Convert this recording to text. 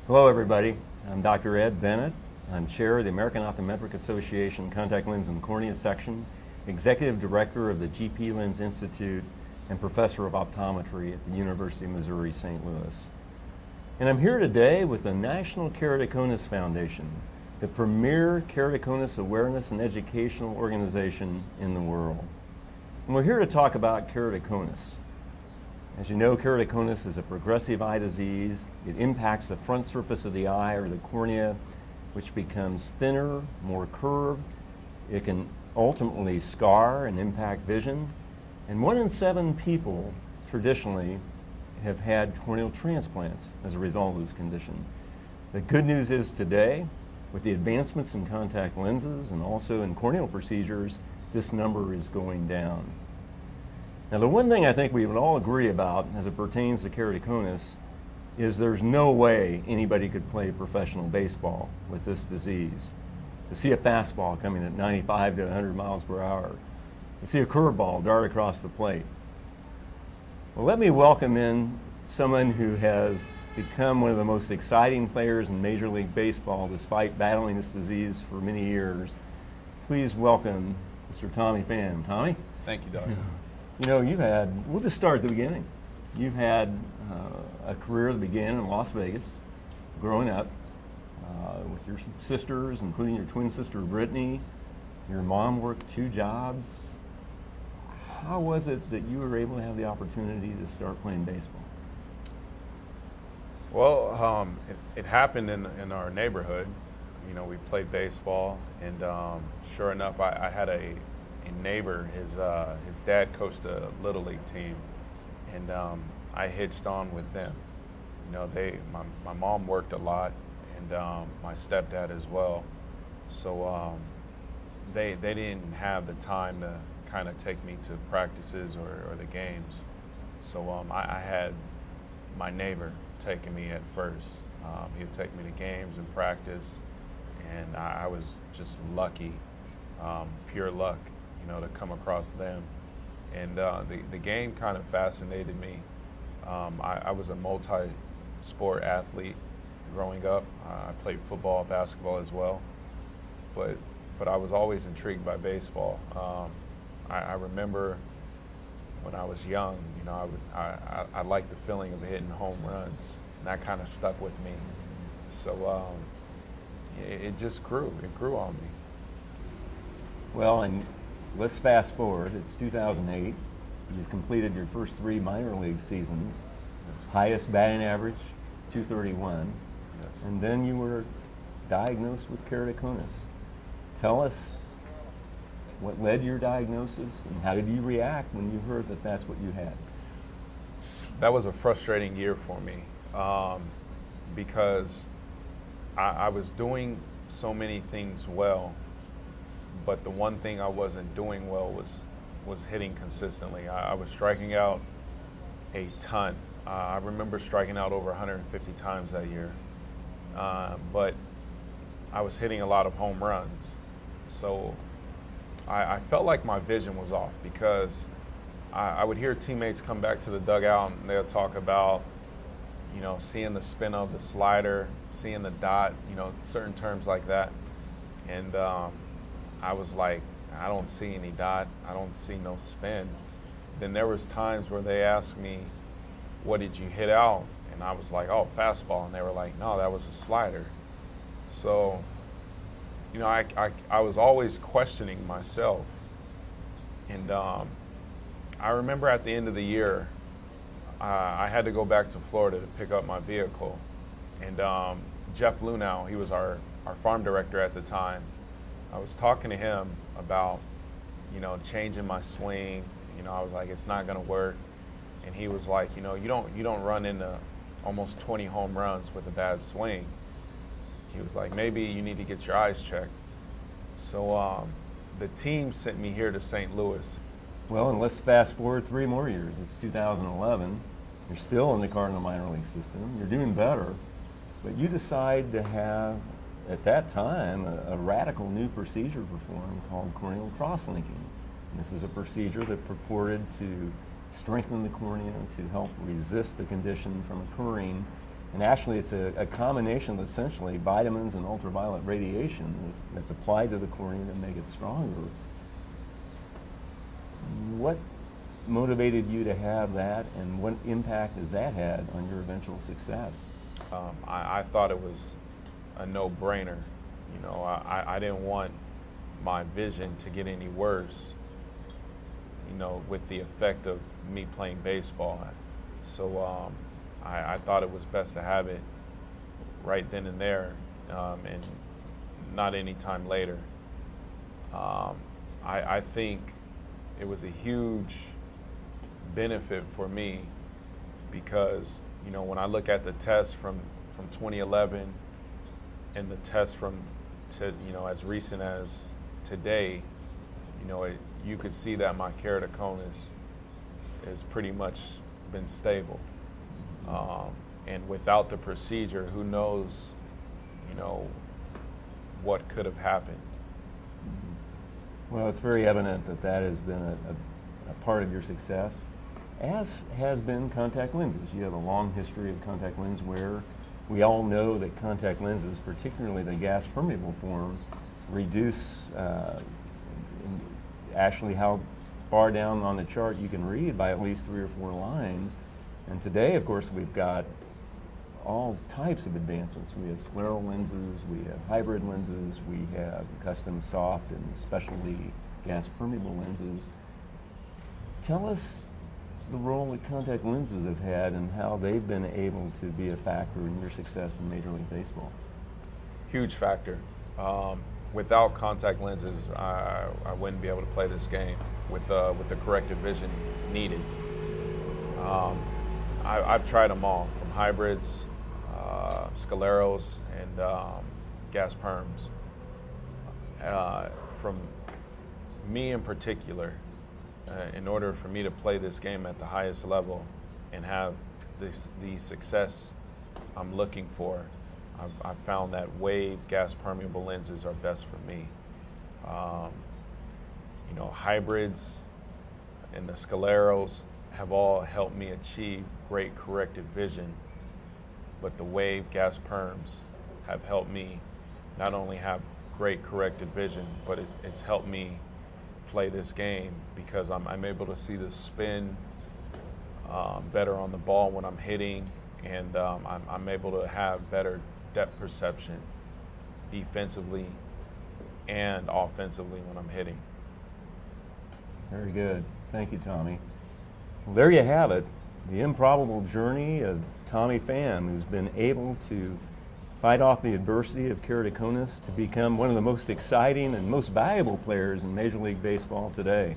Hello, everybody. I'm Dr. Ed Bennett. I'm chair of the American Optometric Association Contact Lens and Cornea Section, executive director of the GP Lens Institute, and professor of optometry at the University of Missouri, St. Louis. And I'm here today with the National Keratoconus Foundation, the premier keratoconus awareness and educational organization in the world. And we're here to talk about keratoconus. As you know, keratoconus is a progressive eye disease. It impacts the front surface of the eye or the cornea, which becomes thinner, more curved. It can ultimately scar and impact vision. And 1 in 7 people traditionally have had corneal transplants as a result of this condition. The good news is today, with the advancements in contact lenses and also in corneal procedures, this number is going down. Now, the one thing I think we would all agree about as it pertains to keratoconus is there's no way anybody could play professional baseball with this disease. To see a fastball coming at 95 to 100 miles per hour, to see a curveball dart across the plate. Well, let me welcome in someone who has become one of the most exciting players in Major League Baseball despite battling this disease for many years. Please welcome Mr. Tommy Pham. Tommy? Thank you, Doctor. You know, we'll just start at the beginning. You've had a career that began in Las Vegas, growing up with your sisters, including your twin sister, Brittany. Your mom worked 2 jobs. How was it that you were able to have the opportunity to start playing baseball? Well, it happened in our neighborhood. You know, we played baseball, and sure enough, I had a neighbor. His dad coached a little league team, and I hitched on with them. You know, my mom worked a lot, and my stepdad as well. So they didn't have the time to kind of take me to practices or the games. So I had my neighbor taking me at first. He would take me to games and practice, and I was just lucky, pure luck, you know, to come across them. And the game kind of fascinated me. I was a multi-sport athlete growing up. I played football, basketball as well, but I was always intrigued by baseball. I remember when I was young, you know, I liked the feeling of hitting home runs, and that kind of stuck with me. So it just grew. It grew on me. Well, and let's fast forward. It's 2008. You've completed your first 3 minor league seasons. Highest batting average, 231. Yes. And then you were diagnosed with keratoconus. Tell us what led to your diagnosis, and how did you react when you heard that that's what you had? That was a frustrating year for me because I was doing so many things well, but the one thing I wasn't doing well was hitting consistently. I was striking out a ton. I remember striking out over 150 times that year, but I was hitting a lot of home runs. So I felt like my vision was off because I would hear teammates come back to the dugout and they'll talk about, you know, seeing the spin of the slider, seeing the dot, you know, certain terms like that. And I was like, I don't see any dot, I don't see no spin. Then there was times where they asked me, what did you hit out? And I was like, oh, fastball. And they were like, no, that was a slider. So, you know, I was always questioning myself. And I remember at the end of the year, I had to go back to Florida to pick up my vehicle. And Jeff Lunau, he was our farm director at the time. I was talking to him about, you know, changing my swing. You know, I was like, it's not gonna work. And he was like, you know, you don't run into almost 20 home runs with a bad swing. He was like, maybe you need to get your eyes checked. So the team sent me here to St. Louis. Well, and let's fast forward 3 more years. It's 2011. You're still in the Cardinal minor league system. You're doing better, but you decide to have, at that time, a radical new procedure performed called corneal cross-linking. And this is a procedure that purported to strengthen the cornea to help resist the condition from occurring And actually, it's a combination of essentially vitamins and ultraviolet radiation that's applied to the cornea to make it stronger. What motivated you to have that, and what impact has that had on your eventual success? I thought it was a no-brainer. I didn't want my vision to get any worse, with the effect of me playing baseball. So I thought it was best to have it right then and there, and not any time later. I think it was a huge benefit for me because, when I look at the test from 2011 and the test from as recent as today, you could see that my keratoconus has pretty much been stable. And without the procedure, who knows, what could have happened. Well, it's very evident that that has been a part of your success, as has been contact lenses. You have a long history of contact lens wear. We all know that contact lenses, particularly the gas permeable form, reduce actually how far down on the chart you can read by at least 3 or 4 lines. And today, of course, we've got all types of advancements. We have scleral lenses, we have hybrid lenses, we have custom soft and specialty gas permeable lenses. Tell us the role that contact lenses have had and how they've been able to be a factor in your success in Major League Baseball. Huge factor. Without contact lenses, I wouldn't be able to play this game with the corrective vision needed. I've tried them all, from hybrids, scleros, and gas perms. From me in particular, in order for me to play this game at the highest level and have the success I'm looking for, I've found that wave gas permeable lenses are best for me. Hybrids and the scleros have all helped me achieve great corrective vision, but the wave gas perms have helped me not only have great corrective vision, but it's helped me play this game because I'm able to see the spin better on the ball when I'm hitting, and I'm able to have better depth perception defensively and offensively when I'm hitting. Very good. Thank you, Tommy. Well, there you have it, the improbable journey of Tommy Pham, who's been able to fight off the adversity of keratoconus to become one of the most exciting and most valuable players in Major League Baseball today.